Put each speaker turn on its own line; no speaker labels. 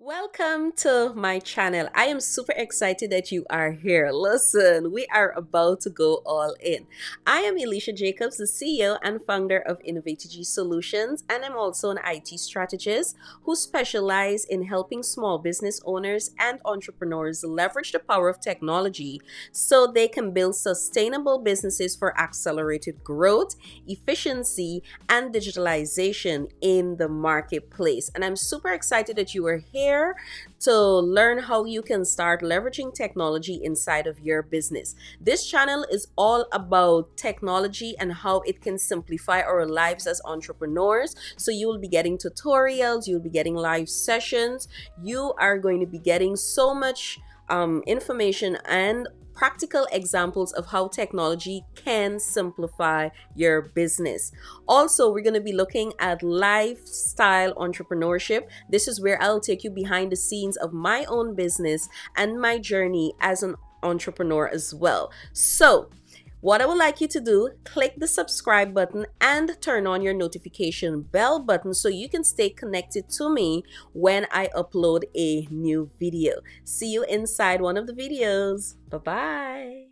Welcome to my channel. I am super excited that you are here. Listen, we are about to go all in. I am Elesha Jacobs, the CEO and founder of Innovategy Solutions, and I'm also an IT strategist who specializes in helping small business owners and entrepreneurs leverage the power of technology so they can build sustainable businesses for accelerated growth, efficiency, and digitalization in the marketplace. And I'm super excited that you are here to learn how you can start leveraging technology inside of your business. This channel is all about technology and how it can simplify our lives as entrepreneurs. So you will be getting tutorials, you'll be getting live sessions, you are going to be getting so much information and practical examples of how technology can simplify your business. Also, we're going to be looking at lifestyle entrepreneurship. This is where I'll take you behind the scenes of my own business and my journey as an entrepreneur as well. So, what I would like you to do, click the subscribe button and turn on your notification bell button so you can stay connected to me when I upload a new video. See you inside one of the videos. Bye-bye.